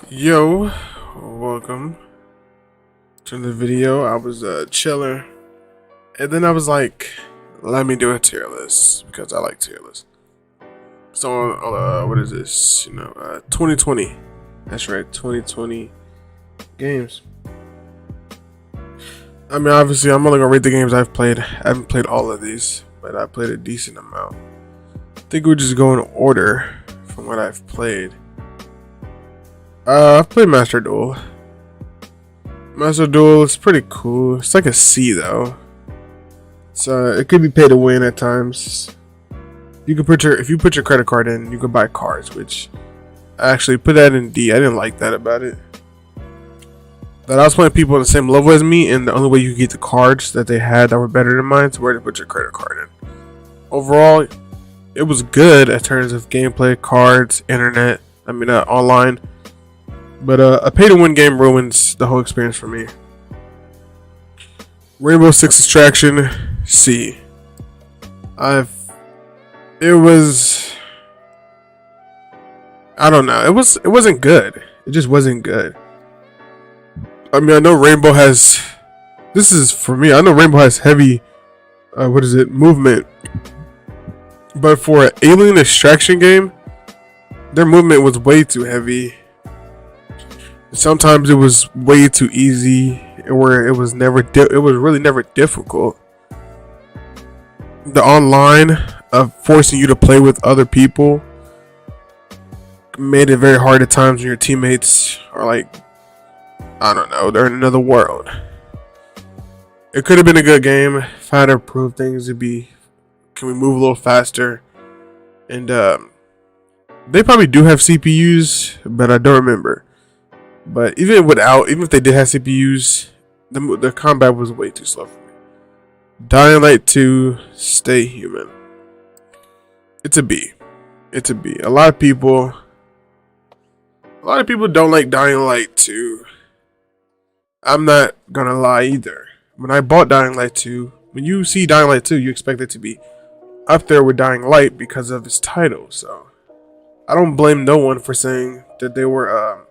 Yo, welcome to the video. I was chilling, and then I was like, let me do a tier list because I like tier lists. So, what is this? 2020. That's right, 2020 games. I mean, obviously, I'm only gonna rate the games I've played. I haven't played all of these, but I played a decent amount. I think we'll just go in order from what I've played. I've played Master Duel. Master Duel is pretty cool. It's like a C though. So it could be pay to win at times. You can if you put your credit card in, you can buy cards, which I actually put that in D. I didn't like that about it. That I was playing people on the same level as me, and the only way you could get the cards that they had that were better than mine is where to put your credit card in. Overall, it was good in terms of gameplay, cards, internet. Online. But a pay-to-win game ruins the whole experience for me. Rainbow Six Extraction C. It was, I don't know. It wasn't good. It just wasn't good. I mean, I know Rainbow has. This is for me. I know Rainbow has heavy. Movement. But for an alien extraction game, their movement was way too heavy. Sometimes it was way too easy, where it was really never difficult. The online of forcing you to play with other people made it very hard at times when your teammates are like, I don't know, they're in another world. It could have been a good game if I had improved things. Can we move a little faster? And they probably do have CPUs, but I don't remember. But even if they did have CPUs, the combat was way too slow for me. Dying Light 2, Stay Human. It's a B. It's a B. A lot of people don't like Dying Light 2. I'm not gonna lie either. When I bought Dying Light 2, when you see Dying Light 2, you expect it to be up there with Dying Light because of its title. So I don't blame no one for saying that they were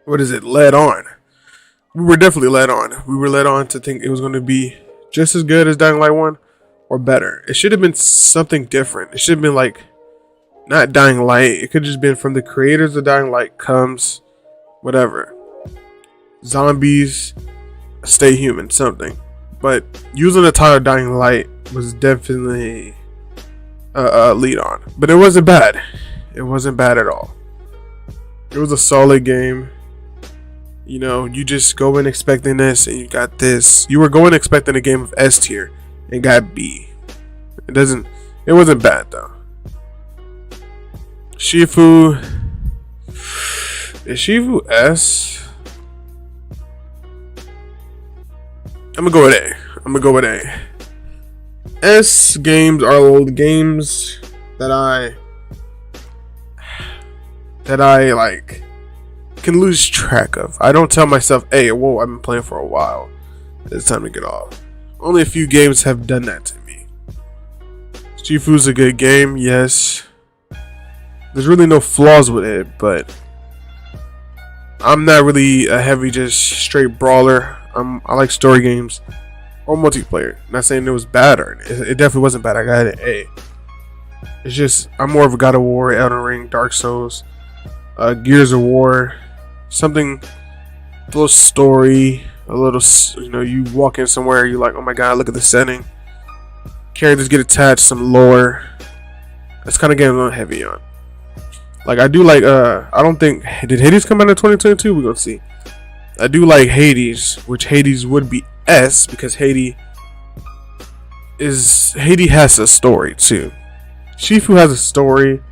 led on. We were definitely led on. We were led on to think it was going to be just as good as Dying Light 1 or better. It should have been something different. It should have been like, not Dying Light. It could have just been from the creators of Dying Light comes whatever. Zombies, Stay Human, something. But using the title Dying Light was definitely a lead on. But it wasn't bad. It wasn't bad at all. It was a solid game. You know, you just go in expecting this and you got this. You were going expecting a game of S tier and got B. It wasn't bad though. Shifu. Is Shifu S? I'm gonna go with A. S games are old games that I like can lose track of. I don't tell myself, hey, whoa, I've been playing for a while, it's time to get off. Only a few games have done that to me. Shifu's a good game, yes. There's really no flaws with it, but I'm not really a heavy just straight brawler. I like story games or multiplayer. Not saying it was bad, or it definitely wasn't bad. I got an A. It's just I'm more of a God of War, Elden Ring, Dark Souls, Gears of War, something, a little story, a little, you walk in somewhere, you're like, oh my god, look at the setting, characters get attached, some lore. That's kind of game I'm a little heavy on. Like I do like, I don't think, did Hades come out in 2022? We're gonna see. I do like Hades, which Hades would be S because Hades has a story too. Shifu has a story,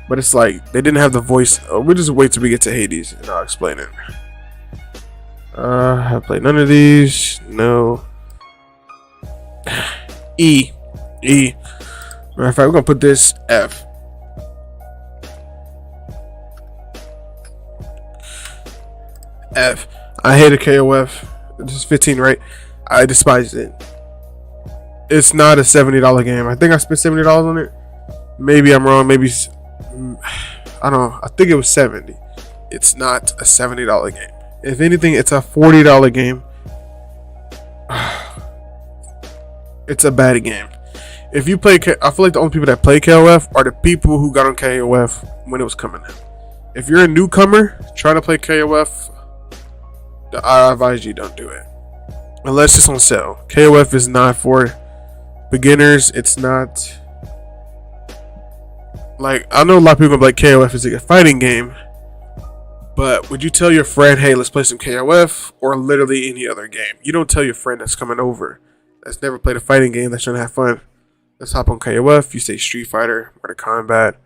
but it's like they didn't have the voice. We'll just wait till we get to Hades and I'll explain it. I played none of these. No. E. Matter of fact, we're gonna put this F. F. I hated KOF. This is 15, right? I despised it. It's not a $70 game. I think I spent $70 on it. Maybe I'm wrong. Maybe I don't know. I think it was 70. it's not a $70 game. If anything, it's a $40 game. It's a bad game. If you play, I feel like the only people that play KOF are the people who got on KOF when it was coming out. If you're a newcomer trying to play KOF, I advise you don't do it unless it's on sale. KOF is not for beginners. It's not like, I know a lot of people like KOF is a fighting game, but would you tell your friend, hey, let's play some KOF, or literally any other game? You don't tell your friend that's coming over that's never played a fighting game that's trying to have fun, let's hop on KOF. You say Street Fighter, Mortal Kombat,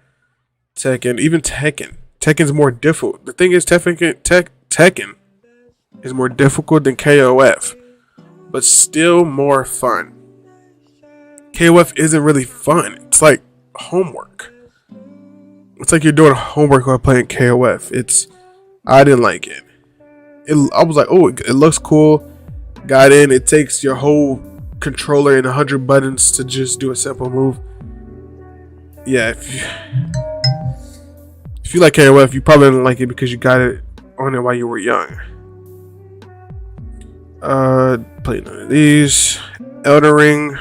Tekken, even Tekken. Tekken's more difficult. The thing is, Tekken is more difficult than KOF, but still more fun. KOF isn't really fun. It's like homework. It's like you're doing homework while playing KOF. I didn't like it. I was like, oh, it looks cool. Got in. It takes your whole controller and 100 buttons to just do a simple move. Yeah, if you like KOF, you probably didn't like it because you got it on it while you were young. Played none of these. Elden Ring.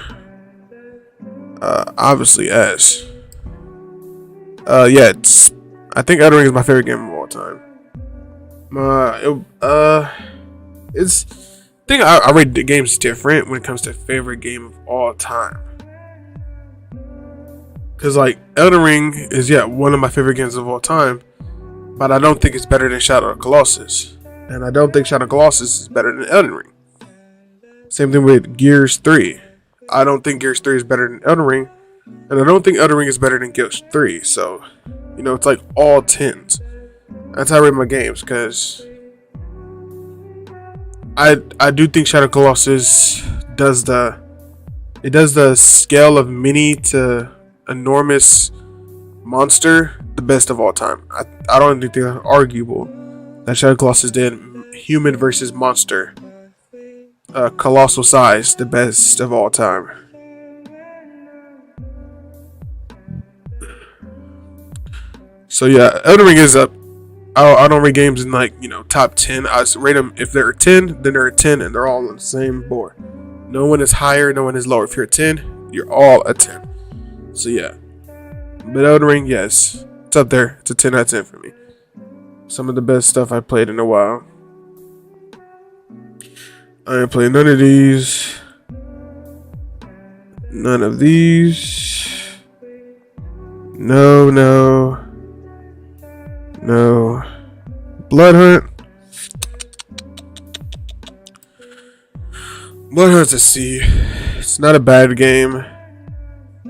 Obviously S. Yeah, I think Elden Ring is my favorite game of all time. It's I think I rate the games different when it comes to favorite game of all time. Cause like Elden Ring is one of my favorite games of all time, but I don't think it's better than Shadow of the Colossus, and I don't think Shadow of the Colossus is better than Elden Ring. Same thing with Gears 3. I don't think Gears 3 is better than Elden Ring, and I don't think Elden Ring is better than Gears 3. So, it's like all 10s. That's how I rate my games, because I do think Shadow of the Colossus does the scale of mini to enormous monster the best of all time. I don't think it's arguable that Shadow of the Colossus did human versus monster, colossal size, the best of all time. So yeah, Elden Ring is up. I don't rate games in like top 10. I just rate them, if they're a 10, then they're a 10, and they're all on the same board. No one is higher, no one is lower. If you're a 10, you're all a 10. So yeah, but Elden Ring, yes, it's up there. It's a 10 out of 10 for me. Some of the best stuff I played in a while. I ain't played none of these. None of these. No. Blood Hunt. Blood Hunt's a C. It's not a bad game.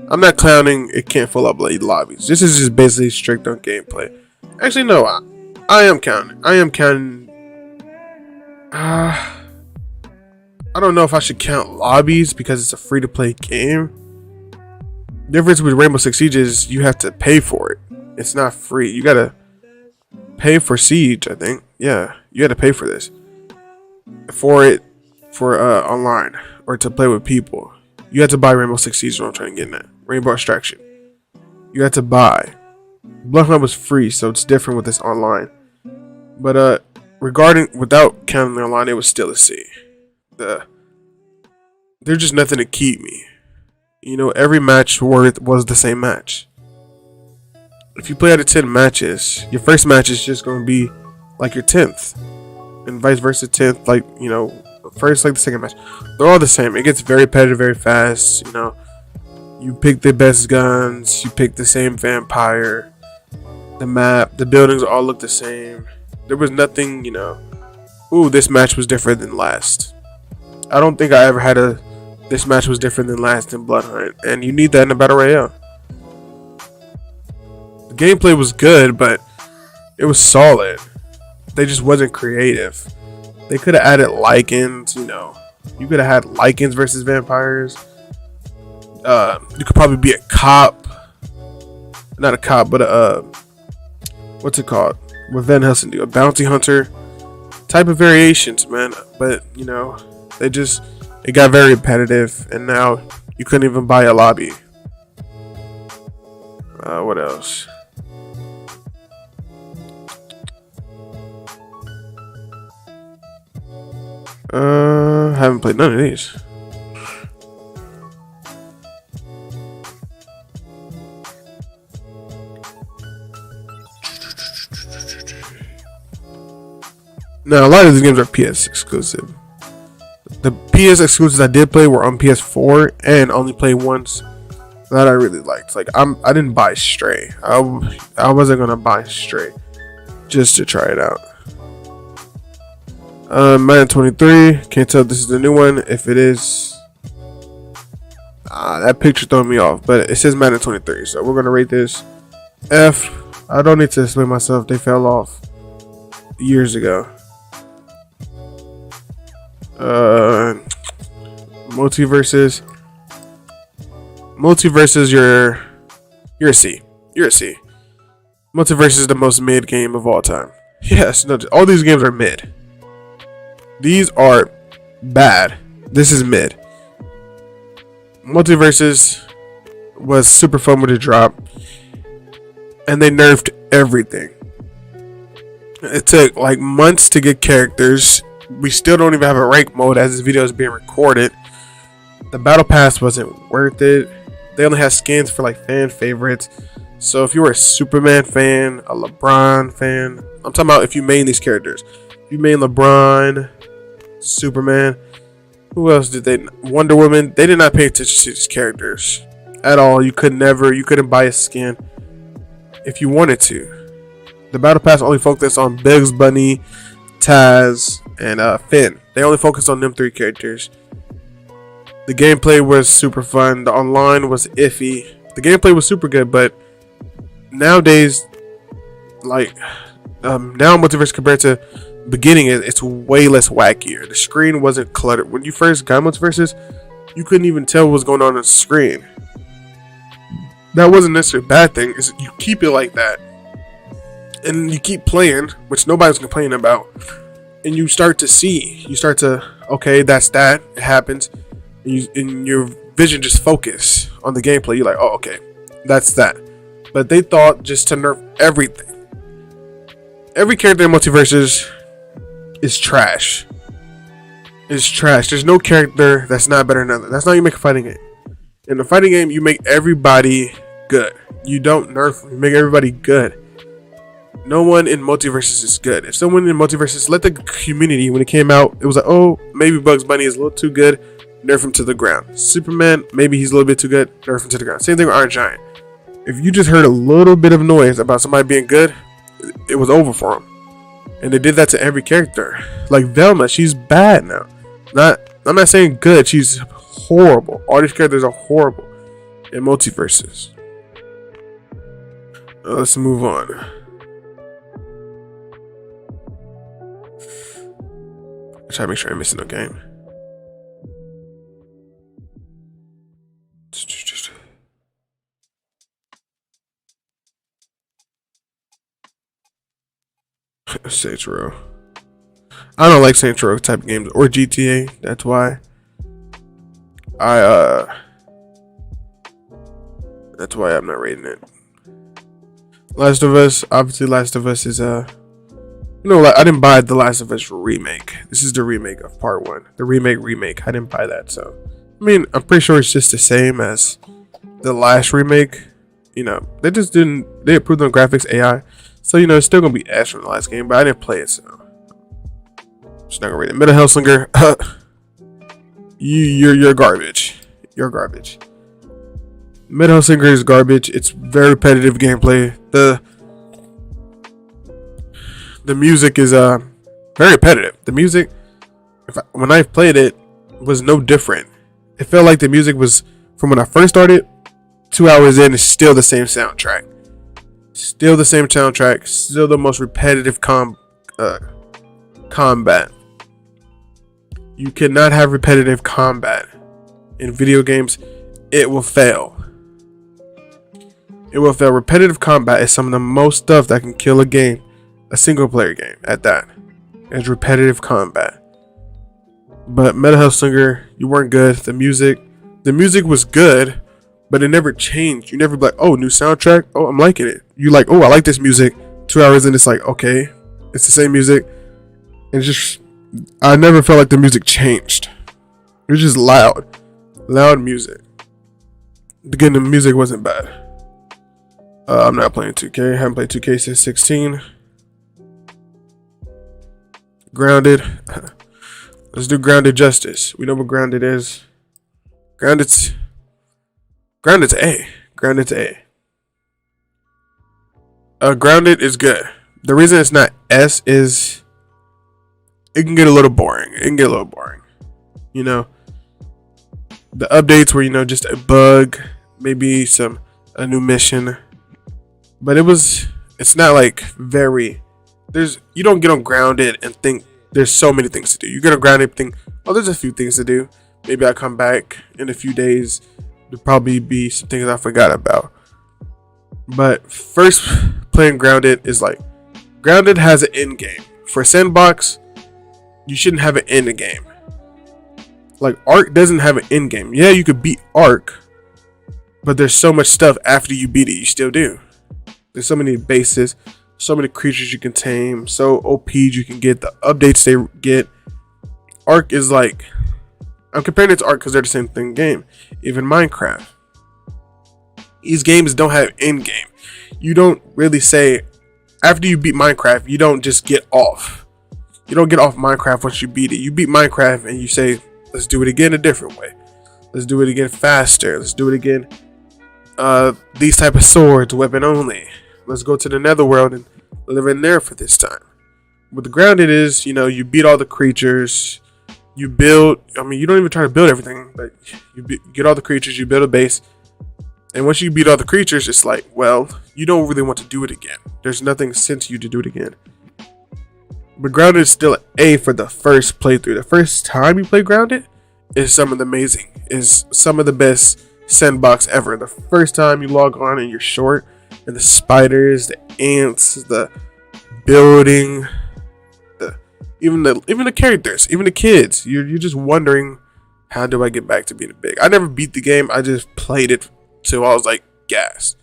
I'm not clowning. It can't fill up lobbies. This is just basically strict on gameplay. Actually, no. I am counting. I don't know if I should count lobbies because it's a free-to-play game. The difference with Rainbow Six Siege is you have to pay for it. It's not free. You gotta pay for Siege, I think. Yeah, you gotta pay for this. For online or to play with people. You have to buy Rainbow Six Siege. What I'm trying to get at. Rainbow Extraction. You have to buy. Blood Hunt was free, so it's different with this online. But without counting the online, it was still a C. There's just nothing to keep me. Every match was the same match. If you play out of 10 matches, your first match is just going to be like your 10th, and vice versa. 10th, like first like the second match, they're all the same. It gets very repetitive, very fast. You pick the best guns, you pick the same vampire, the map, the buildings all look the same. There was nothing, ooh, this match was different than last. I don't think I ever had this match was different than last in Blood Hunt, and you need that in a battle royale. The gameplay was good, but it was solid. They just wasn't creative. They could have added Lycans, You could have had Lycans versus vampires. You could probably be a cop. Not a cop, but what's it called? What Van Helsing do? A bounty hunter. Type of variations, man. But, it got very repetitive, and now you couldn't even buy a lobby. What else? Haven't played none of these. Now, a lot of these games are PS exclusive. The PS exclusives I did play were on PS4 and only played once that I really liked. Like I didn't buy Stray. I wasn't gonna buy Stray just to try it out. Madden 23. Can't tell if this is the new one. If it is, that picture throwing me off. But it says Madden 23, so we're gonna rate this F. I don't need to explain myself. They fell off years ago. Multiverses, you're a C. You're a C. Multiverse is the most mid game of all time. Yes, no, all these games are mid. These are bad. This is mid. Multiverses was super fun with a drop, and they nerfed everything. It took like months to get characters. We still don't even have a rank mode as this video is being recorded. The battle pass wasn't worth it. They only had skins for like fan favorites. So if you were a Superman fan, a LeBron fan, I'm talking about if you main these characters. If you main LeBron, Superman, who else did they? Wonder Woman. They did not pay attention to these characters at all. You couldn't buy a skin if you wanted to. The battle pass only focused on Bugs Bunny, Taz, and Finn. They only focused on them 3 characters. The gameplay was super fun. The online was iffy. The gameplay was super good, but nowadays, like now Multiverse compared to beginning, it's way less wackier. The screen wasn't cluttered. When you first got Multiverses, you couldn't even tell what was going on the screen. That wasn't necessarily a bad thing. It's, you keep it like that, and you keep playing, which nobody's complaining about. And you start to okay, that's that. It happens. And your vision just focus on the gameplay. You're like, oh, okay, that's that. But they thought just to nerf everything. Every character in Multiverses is trash. It's trash. There's no character that's not better than another. That's not how you make a fighting game. In a fighting game, you make everybody good. You don't nerf. You make everybody good. No one in Multiverses is good. If someone in Multiverses, let the community, when it came out, it was like, oh, maybe Bugs Bunny is a little too good, nerf him to the ground. Superman, maybe he's a little bit too good, nerf him to the ground. Same thing with Iron Giant. If you just heard a little bit of noise about somebody being good, it was over for him. And they did that to every character. Like Velma, she's bad now. I'm not saying good, she's horrible. All these characters are horrible in Multiverses. Let's move on. Try to make sure I'm missing no game. Saints Row. I don't like Saints Row type of games or GTA. That's why that's why I'm not rating it. Last of Us. Obviously, Last of Us is I didn't buy the Last of Us remake. This is the remake of part 1. The remake. I didn't buy that, so I mean, I'm pretty sure it's just the same as the last remake. They just didn't. They improved on graphics, AI, so it's still gonna be ass from the last game. But I didn't play it, so I'm just not gonna rate it. Middle Hellsinger, you're garbage. You're garbage. Middle Hellsinger is garbage. It's very repetitive gameplay. The music is very repetitive. The music, when I played it, was no different. It felt like the music was from when I first started. 2 hours in, it's still the same soundtrack. Still the same soundtrack. Still the most repetitive combat. You cannot have repetitive combat in video games. It will fail. It will fail. Repetitive combat is some of the most stuff that can kill a game. A single player game at that. It's repetitive combat. But Metal Hellsinger, you weren't good. The music was good, but it never changed. You never be like, oh, new soundtrack. Oh, I'm liking it. You like, oh, I like this music. 2 hours in, it's like, okay, it's the same music. And it's just I never felt like the music changed. It was just loud music. Again, the music wasn't bad. I'm not playing 2K. I haven't played 2K since 16. Grounded. Let's do Grounded Justice. We know what Grounded is. Grounded's A. Grounded's A. Grounded is good. The reason it's not S is it can get a little boring. You know, the updates were, just a bug, maybe a new mission, but it's not like you don't get on Grounded and think there's so many things to do. You get on Grounded and think, oh, there's a few things to do. Maybe I'll come back in a few days. There'll probably be some things I forgot about. But first playing Grounded is like, Grounded has an end game. For Sandbox, you shouldn't have an end game. Like, Ark doesn't have an end game. Yeah, you could beat Ark, but there's so much stuff after you beat it, you still do. There's so many bases, so many creatures you can tame, so OP'd you can get, the updates they get. Ark is like, I'm comparing it to Ark because they're the same thing game. Even Minecraft. These games don't have end game. You don't really say, after you beat Minecraft, you don't just get off. You don't get off Minecraft once you beat it. You beat Minecraft and you say, let's do it again a different way. Let's do it again faster. Let's do it again. These type of swords, weapon only. Let's go to the netherworld and live in there for this time. What the Grounded is, you beat all the creatures. You build, you don't even try to build everything, but you get all the creatures, you build a base. And once you beat all the creatures, it's like, well, you don't really want to do it again. There's nothing sent to you to do it again. But Grounded is still an A for the first playthrough. The first time you play Grounded is some of the best Sandbox ever. The first time you log on and you're short, and the spiders, the ants, the building, even the characters, even the kids, you're just wondering, how do I get back to being big? I never beat the game. I just played it till I was like gassed.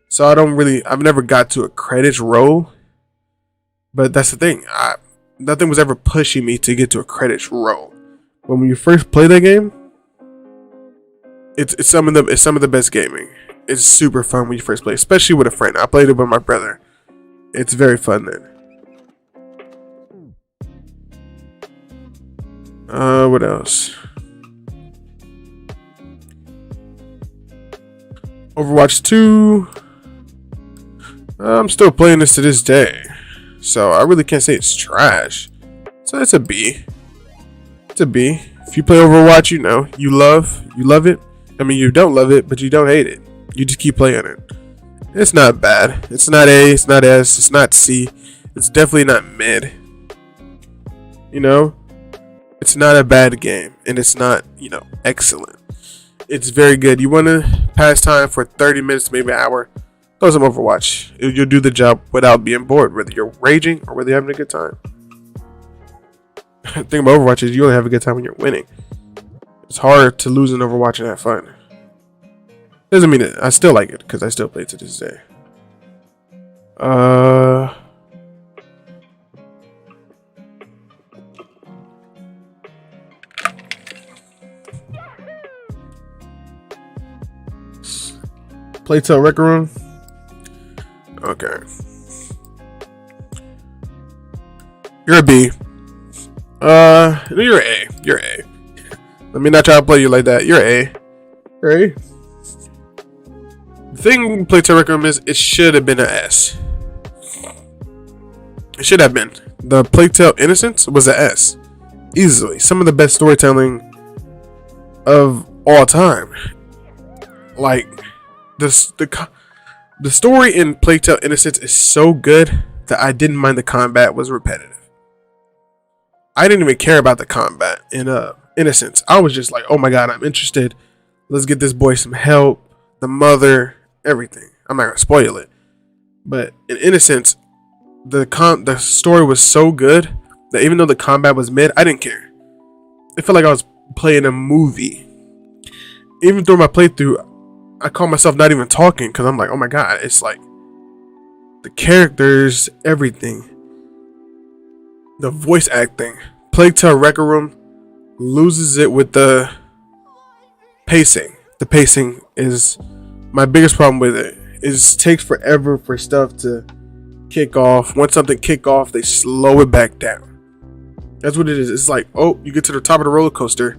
So I've never got to a credits roll. But that's the thing. Nothing was ever pushing me to get to a credits roll. But when you first play that game, it's some of the best gaming. It's super fun when you first play, especially with a friend. I played it with my brother. It's very fun then. What else? Overwatch 2. I'm still playing this to this day, so I really can't say it's trash. So it's a B. It's a B. If you play Overwatch, you love it. You don't love it, but you don't hate it. You just keep playing it. It's not bad. It's not A. It's not S. It's not C. It's definitely not mid. It's not a bad game, and it's not, excellent. It's very good. You want to pass time for 30 minutes, maybe an hour, throw some Overwatch. You'll do the job without being bored, whether you're raging or whether you're having a good time. The thing about Overwatch is you only have a good time when you're winning. It's hard to lose in Overwatch and have fun. Doesn't mean it. I still like it because I still play it to this day. Playtale Record Room. Okay. You're a B. You're A. You're A. Let me not try to play you like that. You're A. You're A. The thing Playtale Record Room is, it should have been an S. It should have been. The Playtale Innocence was an S. Easily. Some of the best storytelling of all time. Like, the story in Playtale Innocence is so good that I didn't mind the combat was repetitive. I didn't even care about the combat in Innocence. I was just like, oh my god, I'm interested. Let's get this boy some help. The mother, everything. I'm not gonna spoil it, but in Innocence, the story was so good that even though the combat was mid, I didn't care. It felt like I was playing a movie. Even through my playthrough, I call myself not even talking because I'm like, oh my god, it's like the characters, everything, the voice acting, Plague Tale Record Room loses it with the pacing. The pacing is my biggest problem with it. It takes forever for stuff to kick off. Once something kick off, they slow it back down. That's what it is. It's like, oh, you get to the top of the roller coaster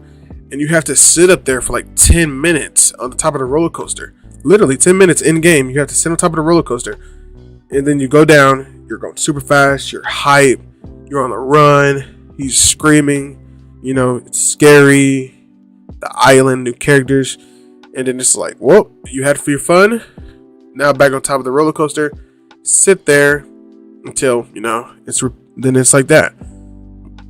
and you have to sit up there for like 10 minutes on the top of the roller coaster. Literally 10 minutes in game, you have to sit on top of the roller coaster. And then you go down, you're going super fast, you're hype, you're on the run, he's screaming, you know, it's scary, the island, new characters. And then it's like, well, you had for your fun. Now back on top of the roller coaster, sit there until, you know, then it's like that.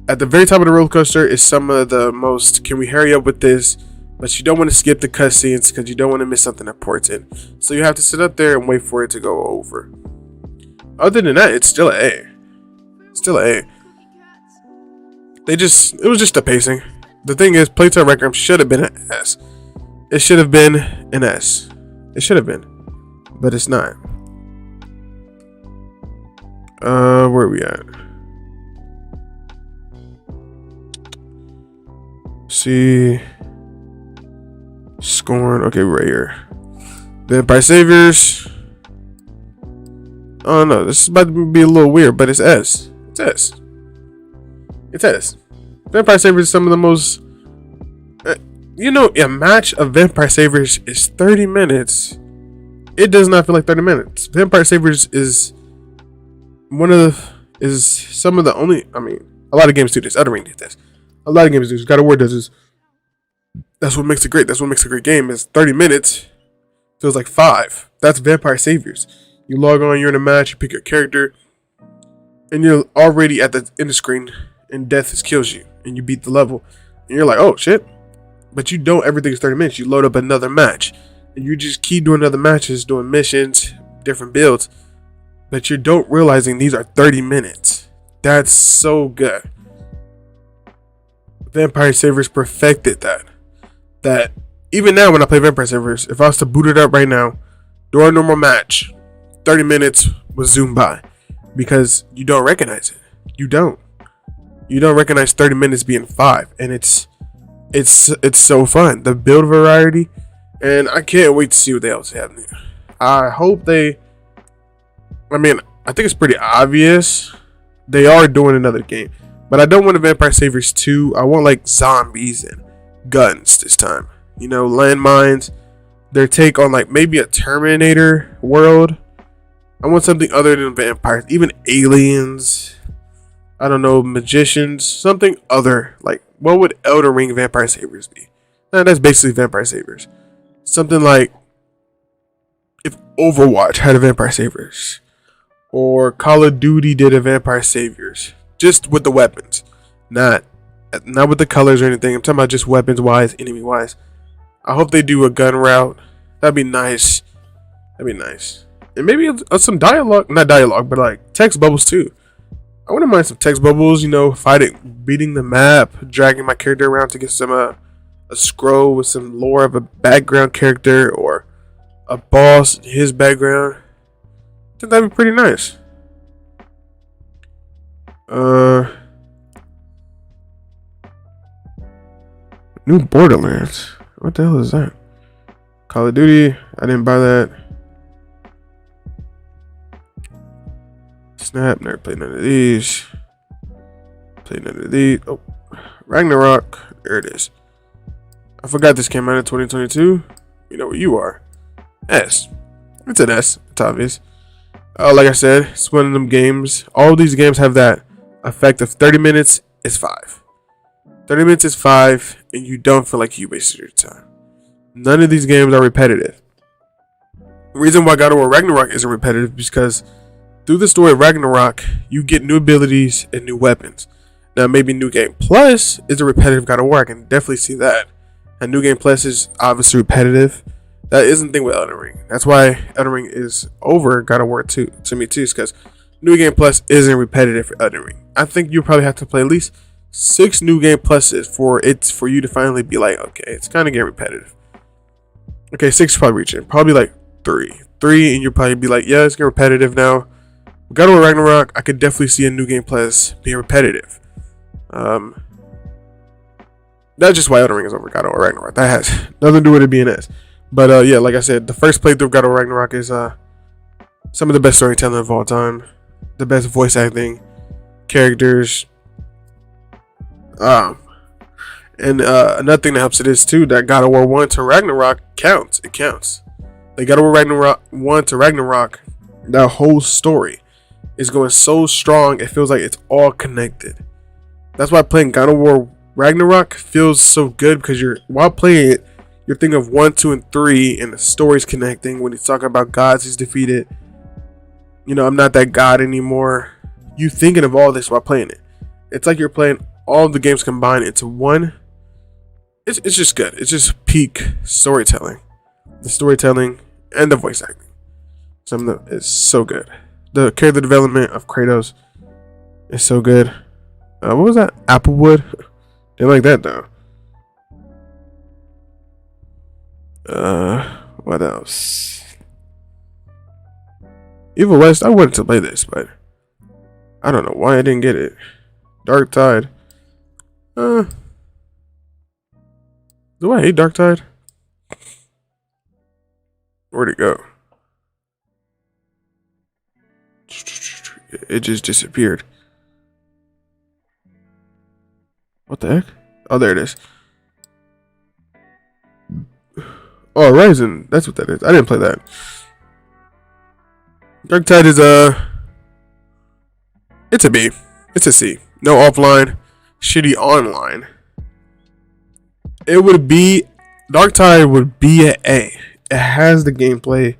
At the very top of the roller coaster is some of the most, can we hurry up with this? But you don't want to skip the cutscenes because you don't want to miss something important. So you have to sit up there and wait for it to go over. Other than that, it's still an A. Still an A. It was just the pacing. The thing is, Plague Tale Requiem should have been an S. It should have been an S. It should have been. But it's not. Where are we at? See, scoring. Okay, right here. Vampire Saviors. Oh no, this is about to be a little weird, but it's S. It's S. It's S. Vampire Saviors is some of the most. A match of Vampire Saviors is 30 minutes. It does not feel like 30 minutes. Vampire Saviors is some of the only. I mean, a lot of games do this. Elden Ring did this. A lot of games do this. God of War does this. That's what makes it great. That's what makes a great game. Is 30 minutes feels like 5. That's Vampire Saviors. You log on, you're in a match, you pick your character, and you're already at the end of the screen, and death kills you, and you beat the level, and you're like, oh shit. But you don't ever think it's 30 minutes. You load up another match, and you just keep doing other matches, doing missions, different builds, but you don't realizing these are 30 minutes. That's so good. Vampire Saviors perfected that. That even now when I play Vampire Saviors, if I was to boot it up right now, during a normal match, 30 minutes will zoom by because you don't recognize it. You don't recognize 30 minutes being 5, and it's so fun. The build variety, and I can't wait to see what else they have there. I hope I think it's pretty obvious they are doing another game. But I don't want a Vampire Saviors 2. I want like zombies and guns this time. You know, landmines. Their take on like maybe a Terminator world. I want something other than vampires. Even aliens. I don't know, magicians. Something other. Like, what would Elden Ring Vampire Saviors be? That's basically Vampire Saviors. Something like if Overwatch had a Vampire Saviors. Or Call of Duty did a Vampire Saviors. Just with the weapons, not with the colors or anything. I'm talking about just weapons wise, enemy wise. I hope they do a gun route. That'd be nice. And maybe some dialogue, not dialogue, but like text bubbles too. I wouldn't mind some text bubbles. You know, beating the map, dragging my character around to get some a scroll with some lore of a background character or a boss, his background. I think that'd be pretty nice. New Borderlands. What the hell is that? Call of Duty. I didn't buy that. Snap. Never played none of these. Oh, Ragnarok. There it is. I forgot this came out in 2022. You know where you are. S. It's an S. It's obvious. Like I said, it's one of them games. All these games have that effect of 30 minutes is 5. 30 minutes is 5, and you don't feel like you wasted your time. None of these games are repetitive. The reason why God of War Ragnarok isn't repetitive is because through the story of Ragnarok, you get new abilities and new weapons. Now, maybe New Game Plus is a repetitive God of War. I can definitely see that. And New Game Plus is obviously repetitive. That isn't the thing with Elden Ring. That's why Elden Ring is over God of War 2 to me too, because New Game Plus isn't repetitive for Elden Ring. I think you probably have to play at least 6 New Game Pluses for you to finally be like, okay, it's kind of getting repetitive. Okay, 6 is probably reaching. Probably like 3, and you'll probably be like, yeah, it's getting repetitive now. God of War Ragnarok, I could definitely see a New Game Plus being repetitive. Um, that's just why Elden Ring is over God of War Ragnarok. That has nothing to do with it being S. But yeah, like I said, the first playthrough of God of War Ragnarok is some of the best storytelling of all time, the best voice acting, characters. And another thing that helps it is too that God of War 1 to Ragnarok counts. It counts. Like God of War Ragnarok 1 to Ragnarok, that whole story is going so strong. It feels like it's all connected. That's why playing God of War Ragnarok feels so good, because while playing it, you're thinking of 1, 2, and 3, and the story's connecting. When he's talking about gods he's defeated, I'm not that god anymore. You thinking of all this while playing it. It's like you're playing all the games combined into one. It's just good. It's just peak storytelling. The storytelling and the voice acting. It's so good. The character development of Kratos is so good. What was that? Applewood? Didn't like that though. What else? Evil West, I wanted to play this, but I don't know why I didn't get it. Dark Tide. Do I hate Dark Tide? Where'd it go? It just disappeared. What the heck? Oh, there it is. Oh, Horizon. That's what that is. I didn't play that. Dark Tide is it's a B. It's a C. No offline. Shitty online. It would be... Dark Tide would be an A. It has the gameplay.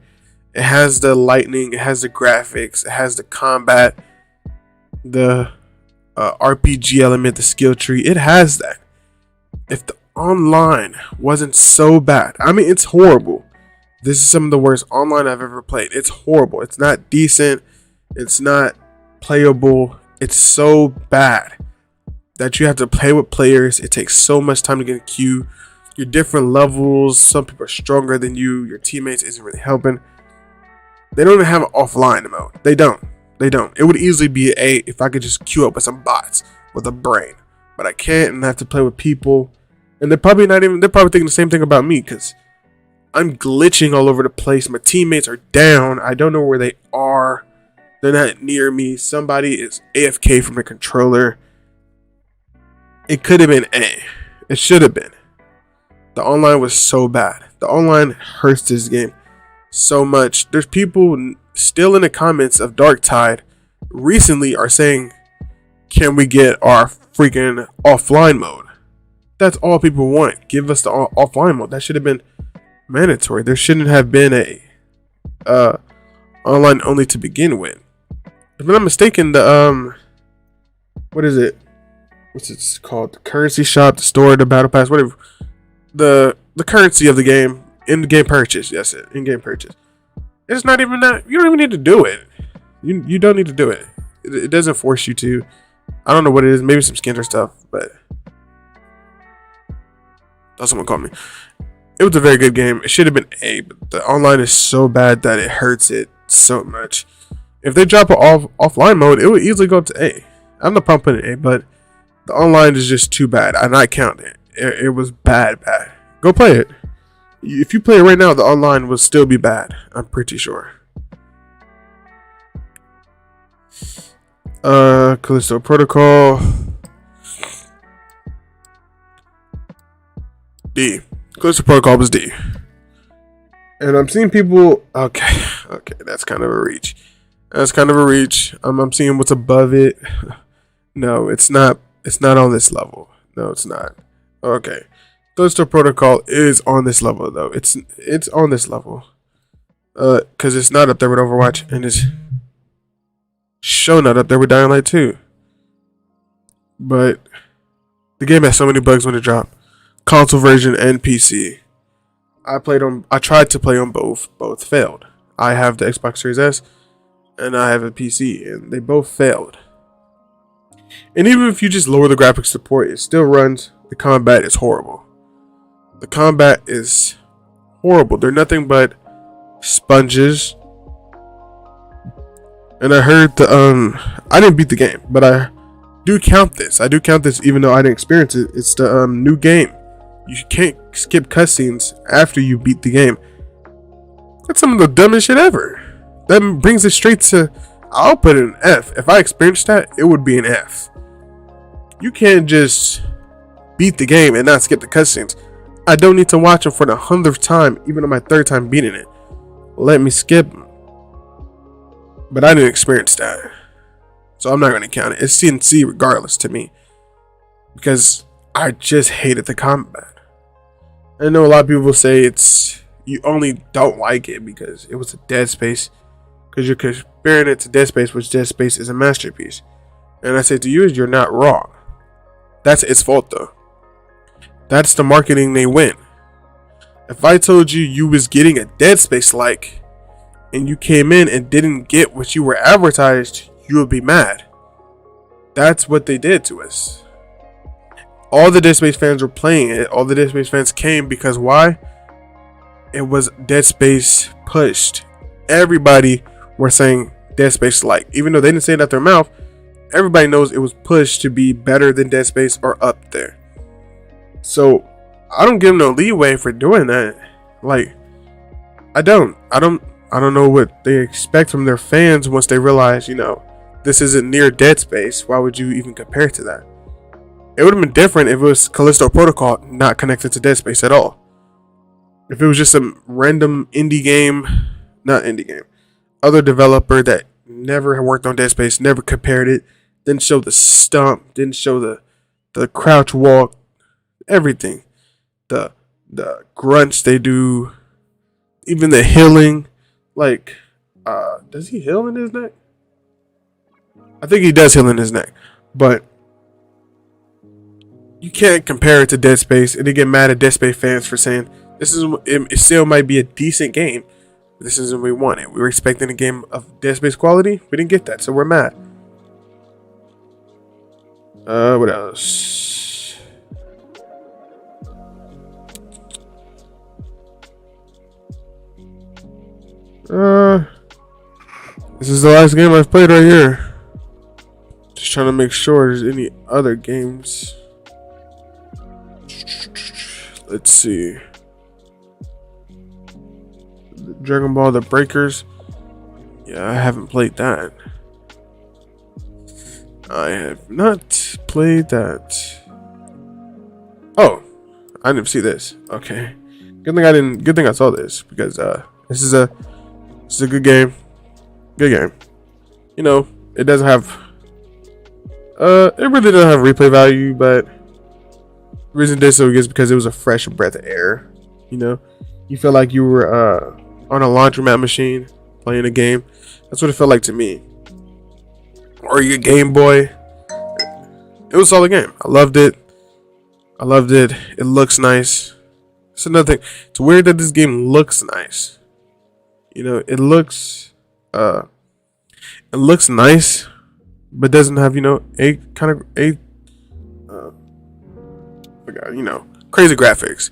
It has the lightning. It has the graphics. It has the combat. The RPG element. The skill tree. It has that. If the online wasn't so bad... I mean, it's horrible. This is some of the worst online I've ever played. It's horrible. It's not decent. It's not playable. It's so bad that you have to play with players. It takes so much time to get a queue. Your different levels. Some people are stronger than you. Your teammates isn't really helping. They don't even have an offline mode. They don't. It would easily be an A if I could just queue up with some bots with a brain. But I can't, and I have to play with people. And they're probably thinking the same thing about me, because I'm glitching all over the place. My teammates are down. I don't know where they are. They're not near me. Somebody is AFK from the controller. It could have been A. It should have been. The online was so bad. The online hurts this game so much. There's people still in the comments of Dark Tide recently are saying, can we get our freaking offline mode? That's all people want. Give us the offline mode. That should have been mandatory. There shouldn't have been a online only to begin with. If I'm not mistaken, the what is it? What's it called? The currency shop, the store, the battle pass, whatever. The currency of the game, in-game purchase. Yes, in-game purchase. It's not even that. You don't even need to do it. You don't need to do it. It doesn't force you to. I don't know what it is. Maybe some skins or stuff, but that's someone called me. It was a very good game. It should have been A, but the online is so bad that it hurts it so much. If they drop it offline mode, it would easily go up to A. I'm not pumping it A, but the online is just too bad. I'm not counting it. It was bad. Go play it. If you play it right now, the online will still be bad. I'm pretty sure. Callisto Protocol. D. Callisto Protocol was D. And I'm seeing people... Okay, that's kind of a reach. I'm seeing what's above it. No, it's not. It's not on this level. No, it's not. Okay. Callisto Protocol is on this level, though. It's on this level. Because it's not up there with Overwatch, and it's sure not up there with Dying Light 2. But the game has so many bugs when it dropped. Console version and PC. I tried to play on both. Both failed. I have the Xbox Series S, and I have a PC, and they both failed. And even if you just lower the graphics support, it still runs. The combat is horrible. They're nothing but sponges. And I heard I didn't beat the game, but do count this. I do count this, even though I didn't experience it. It's the new game. You can't skip cutscenes after you beat the game. That's some of the dumbest shit ever. That brings it straight to. I'll put it an F. If I experienced that, it would be an F. You can't just beat the game and not skip the cutscenes. I don't need to watch them for the 100th time, even on my 3rd time beating it. Let me skip them. But I didn't experience that, so I'm not going to count it. It's CNC regardless to me, because I just hated the combat. I know a lot of people say it's you only don't like it because it was a Dead Space, because you're comparing it to Dead Space, which Dead Space is a masterpiece. And I say to you, you're not wrong. That's its fault though. That's the marketing they win. If I told you you was getting a Dead Space like, and you came in and didn't get what you were advertised, you would be mad. That's what they did to us. All the Dead Space fans were playing it. All the Dead Space fans came because why? It was Dead Space pushed. Everybody were saying Dead Space like, even though they didn't say it out their mouth. Everybody knows it was pushed to be better than Dead Space or up there. So I don't give them no leeway for doing that. Like, I don't know what they expect from their fans once they realize, this isn't near Dead Space. Why would you even compare it to that? It would have been different if it was Callisto Protocol not connected to Dead Space at all. If it was just some random other developer that never worked on Dead Space, never compared it, didn't show the stump, didn't show the crouch walk, everything. The grunts they do, even the healing. Like, does he heal in his neck? I think he does heal in his neck. But you can't compare it to Dead Space, and they get mad at Dead Space fans for saying it still might be a decent game. But this isn't what we wanted. We were expecting a game of Dead Space quality. We didn't get that, so we're mad. What else? This is the last game I've played right here. Just trying to make sure there's any other games. Let's see. Dragon Ball The Breakers. Yeah, I haven't played that. I have not played that. Oh, I didn't see this. Okay. Good thing I saw this, because this is a good game. Good game. It doesn't have it really doesn't have replay value, but the reason it did so is because it was a fresh breath of air. You feel like you were on a laundromat machine playing a game. That's what it felt like to me. Or your Game Boy. It was a solid game. I loved it. It looks nice. It's another thing. It's weird that this game looks nice. It looks nice, but doesn't have crazy graphics,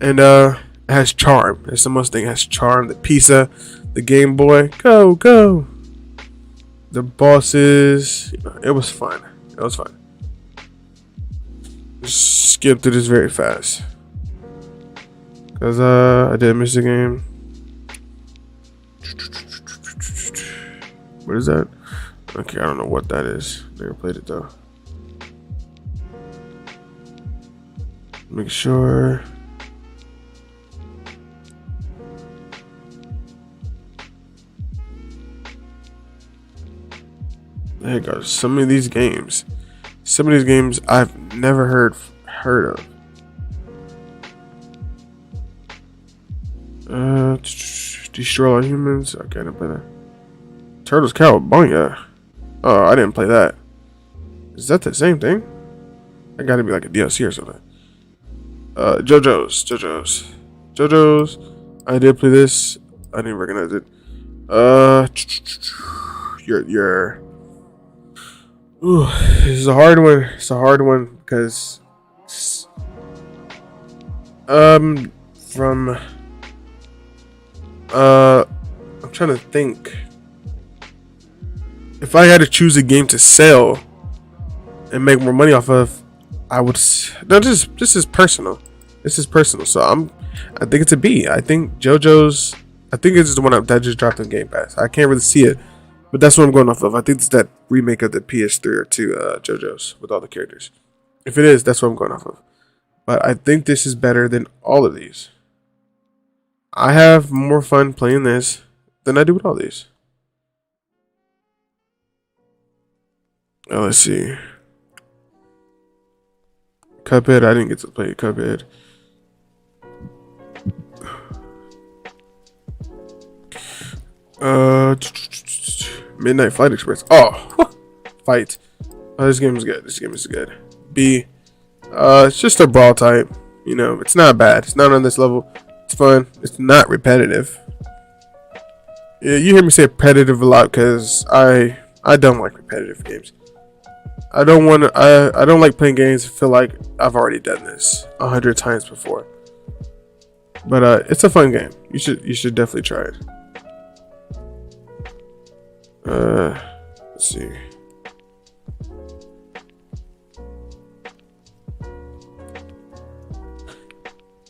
and it has charm. It's the most thing. It has charm. The pizza, the Game Boy, go. The bosses. It was fun. Just skip through this very fast, because I did miss the game. What is that? Okay, I don't know what that is. Never played it though. Make sure. There you go. Some of these games I've never heard of. Destroy All Humans. Okay, I didn't play that. Turtles Cowabunga. Oh, I didn't play that. Is that the same thing? That gotta be like a DLC or something. JoJo's. I did play this. I didn't recognize it. Ooh, this is a hard one. It's a hard one because I'm trying to think. If I had to choose a game to sell, and make more money off of, I would. No, this is personal. This is personal. So I think it's a B. I think JoJo's. I think it's the one that just dropped on Game Pass. I can't really see it, but that's what I'm going off of. I think it's that remake of the PS3 or 2 JoJo's with all the characters. If it is, that's what I'm going off of. But I think this is better than all of these. I have more fun playing this than I do with all these. Now, let's see. Cuphead, I didn't get to play Cuphead. Midnight Flight Express. Oh, fight. Oh, this game is good. This game is good. B. It's just a brawl type. You know, it's not bad. It's not on this level. It's fun. It's not repetitive. Yeah, you hear me say repetitive a lot because I don't like repetitive games. I don't want to. I don't like playing games that feel like I've already done this 100 times before. But it's a fun game. You should definitely try it. Let's see.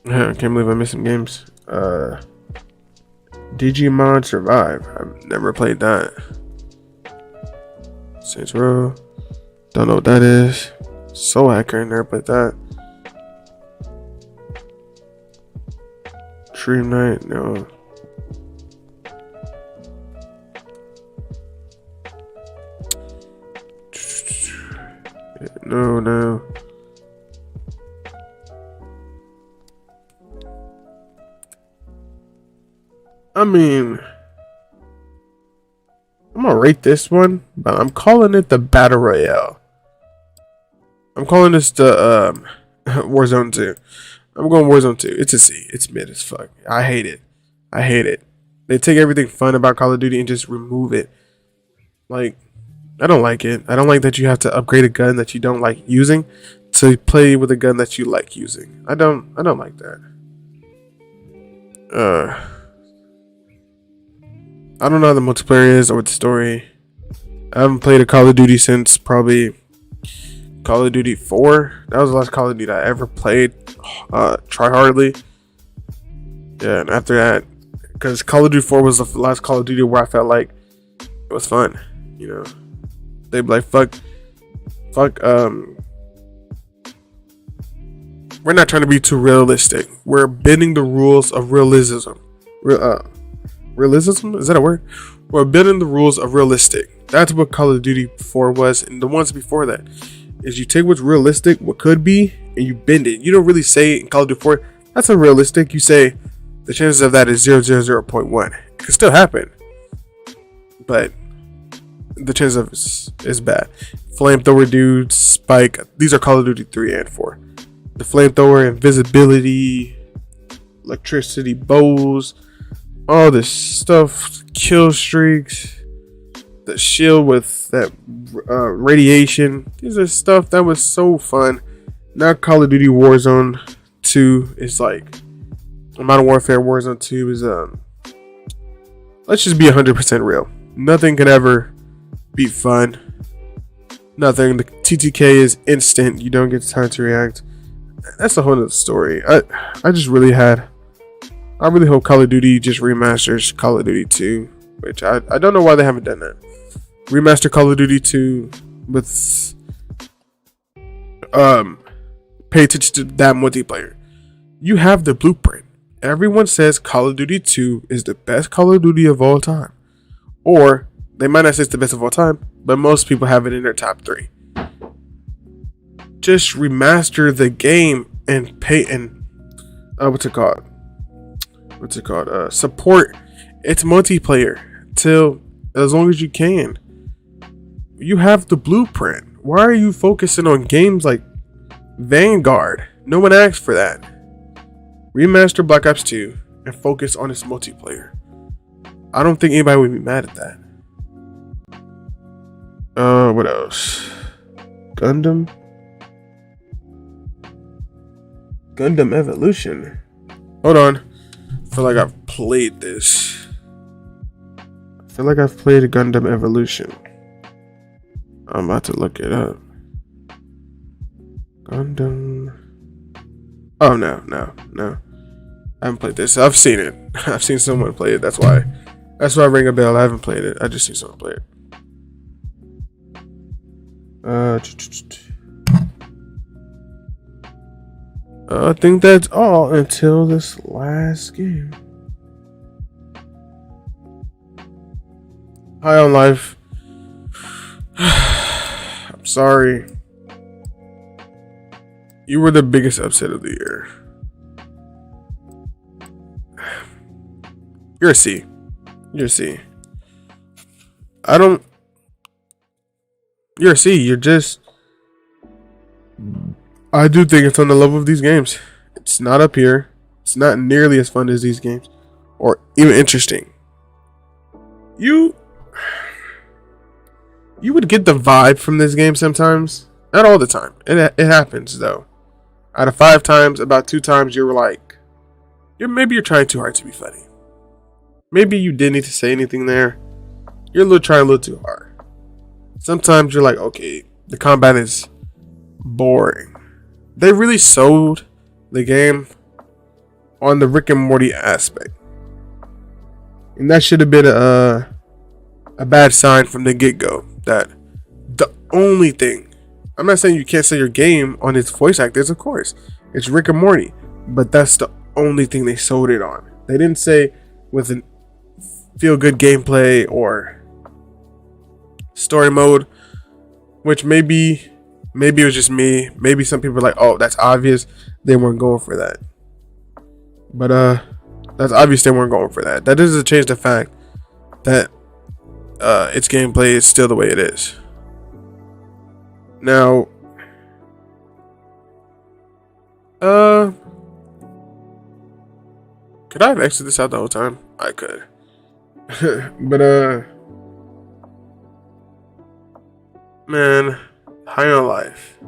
I can't believe I missed some games. Digimon Survive. I've never played that. Saints Row. Don't know what that is. Soul Hacker in there, but that. Dream Night, no. No. I mean, I'm gonna rate this one, but I'm calling it the Battle Royale. I'm calling this the Warzone 2. I'm going Warzone 2. It's a C. It's mid as fuck. I hate it. They take everything fun about Call of Duty and just remove it. Like, I don't like it. I don't like that you have to upgrade a gun that you don't like using to play with a gun that you like using. I don't like that. I don't know how the multiplayer is or what the story. I haven't played a Call of Duty since probably Call of Duty 4. That was the last Call of Duty I ever played. Try hardly. Yeah, and after that, because Call of Duty 4 was the last Call of Duty where I felt like it was fun. You know, they'd be like, fuck. We're not trying to be too realistic. We're bending the rules of realism. Realism? Is that a word? We're bending the rules of realistic. That's what Call of Duty 4 was, and the ones before that is you take what's realistic, what could be, and you bend it. You don't really say in Call of Duty 4, that's unrealistic. You say the chances of that is 0.0.1. It could still happen, but the chance of it is bad. Flamethrower dude, Spike. These are Call of Duty 3 and 4. The flamethrower, invisibility, electricity, bows, all this stuff, kill streaks, the shield with that radiation. These are stuff that was so fun. Now Call of Duty Warzone 2 is like Modern Warfare. Warzone 2 is let's just be 100% real. Nothing can ever be fun. Nothing. The TTK is instant. You don't get time to react. That's a whole nother story. I really hope Call of Duty just remasters Call of Duty 2, which I don't know why they haven't done that. Remaster Call of Duty 2 with pay attention to that multiplayer. You have the blueprint. Everyone says Call of Duty 2 is the best Call of Duty of all time. Or they might not say it's the best of all time, but most people have it in their top 3. Just remaster the game and pay and support its multiplayer till as long as you can. You have the blueprint. Why are you focusing on games like Vanguard? No one asked for that. Remaster Black Ops 2 and focus on its multiplayer. I don't think anybody would be mad at that. What else? Gundam Evolution. Hold on. I feel like I've played this. I feel like I've played Gundam Evolution. I'm about to look it up. dun, dun. Oh no, no, no. I haven't played this. I've seen it. I've seen someone play it. That's why. That's why I ring a bell. I haven't played it. I just seen someone play it. I think that's all until this last game. High on life. I'm sorry. You were the biggest upset of the year. You're a C. You're a C. You're a C. You're just. I do think it's on the level of these games. It's not up here. It's not nearly as fun as these games, or even interesting. You would get the vibe from this game sometimes. Not all the time. It happens though. Out of 5 times, about 2 times you were like, maybe you're trying too hard to be funny. Maybe you didn't need to say anything there. You're trying a little too hard. Sometimes you're like, okay, the combat is boring. They really sold the game on the Rick and Morty aspect. And that should have been a bad sign from the get-go. That the only thing, I'm not saying you can't sell your game on its voice actors, of course. It's Rick and Morty. But that's the only thing they sold it on. They didn't say with an feel-good gameplay or story mode, which maybe it was just me. Maybe some people were like, oh, that's obvious. They weren't going for that. But that's obvious they weren't going for that. That doesn't change the fact that its gameplay is still the way it is. Now, could I have exited this out the whole time? I could. But man, High on Life.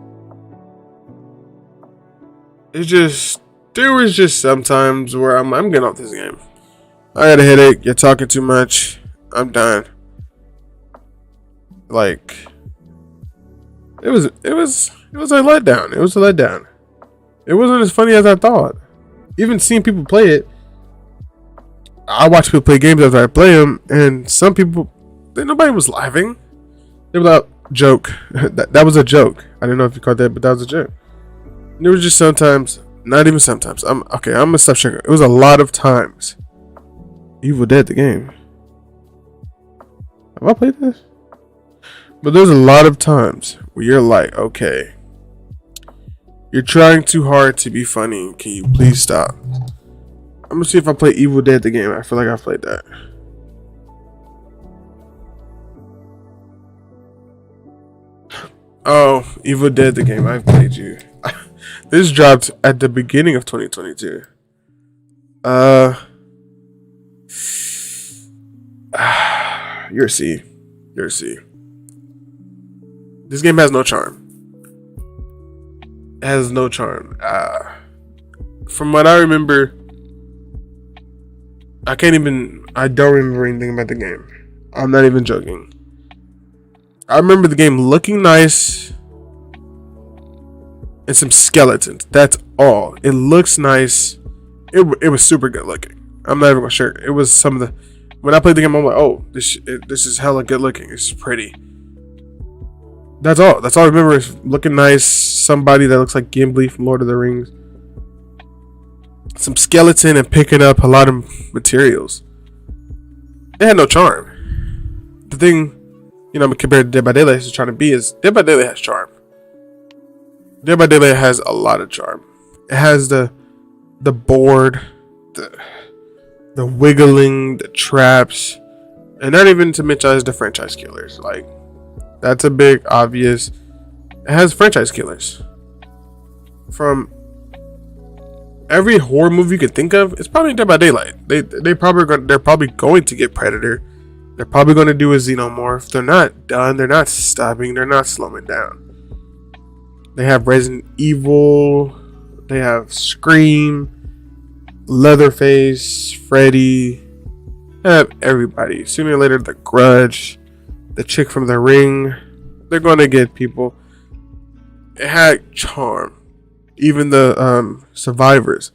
There was just sometimes where I'm getting off this game. I had a headache. You're talking too much. I'm done. Like, it was a letdown. It was a letdown. It wasn't as funny as I thought. Even seeing people play it, I watch people play games after I play them, and some people, nobody was laughing. They were like, joke. that was a joke. I didn't know if you caught that, but that was a joke. And there was just sometimes, not even sometimes. I'm gonna stop checking. It was a lot of times. Evil Dead the game. Have I played this? But there's a lot of times where you're like, okay, you're trying too hard to be funny. Can you please stop? I'm gonna see if I play Evil Dead the game. I feel like I played that. Oh, Evil Dead the game. I've played you. This dropped at the beginning of 2022. You're a C. You're a C. This game has no charm. It has no charm. From what I remember, I don't remember anything about the game. I'm not even joking. I remember the game looking nice and some skeletons. That's all. It looks nice. It was super good looking. I'm not even sure. It was some of the. When I played the game, I'm like, oh, this is hella good looking. It's pretty. That's all. That's all I remember is looking nice. Somebody that looks like Gimli from Lord of the Rings. Some skeleton and picking up a lot of materials. It had no charm. The thing, compared to Dead by Daylight is trying to be is Dead by Daylight has charm. Dead by Daylight has a lot of charm. It has the board, the wiggling, the traps, and not even to mention the franchise killers. Like, that's a big obvious. It has franchise killers. From every horror movie you could think of, it's probably Dead by Daylight. They're probably going to get Predator. They're probably going to do a Xenomorph. They're not done. They're not stopping. They're not slowing down. They have Resident Evil. They have Scream. Leatherface, Freddy, have everybody. Sooner or later, The Grudge, the chick from The Ring. They're going to get people. It had charm. even the survivors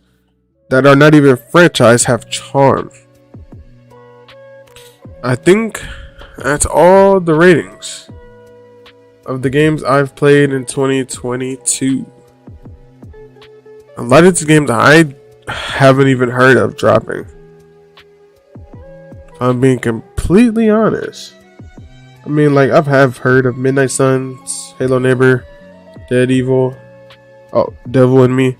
that are not even franchise have charm. I think that's all the ratings of the games I've played in 2022. A lot of these games I haven't even heard of dropping. If I'm being completely honest. I mean, like, I've heard of Midnight Suns, Halo Neighbor, Dead Evil, Devil in Me.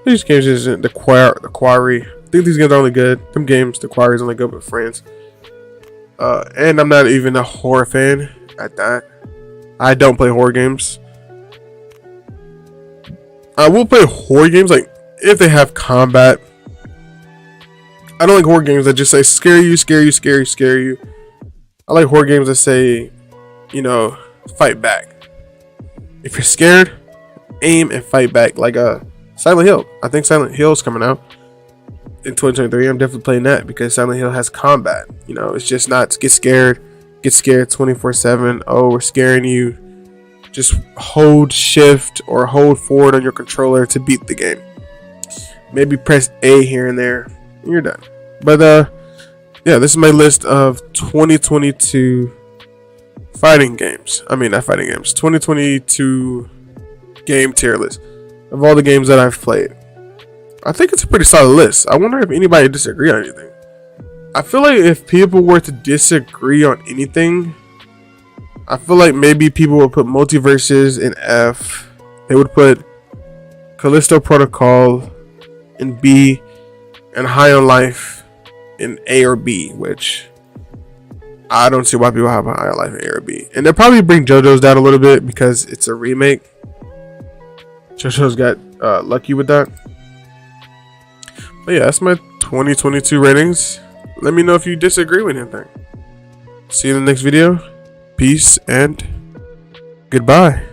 These games isn't the Quarry. I think these games are only good. Them games, the Quarry is only good with friends. And I'm not even a horror fan at that. I don't play horror games. I will play horror games like if they have combat. I don't like horror games that just say scare you. I like horror games that say, fight back. If you're scared, aim and fight back. Like Silent Hill. I think Silent Hill is coming out in 2023. I'm definitely playing that because Silent Hill has combat. It's just not get scared 24/7. Oh, we're scaring you. Just hold shift or hold forward on your controller to beat the game. Maybe press A here and there, and you're done. But yeah, this is my list of 2022 fighting games. I mean, not fighting games. 2022 game tier list of all the games that I've played. I think it's a pretty solid list. I wonder if anybody disagree on anything. I feel like if people were to disagree on anything, I feel like maybe people would put Multiverses in F. They would put Callisto Protocol in B and High on Life in A or B, which I don't see why people have a High on Life in A or B. And they'll probably bring JoJo's down a little bit because it's a remake. JoJo's got lucky with that. But yeah, that's my 2022 ratings. Let me know if you disagree with anything. See you in the next video. Peace and goodbye.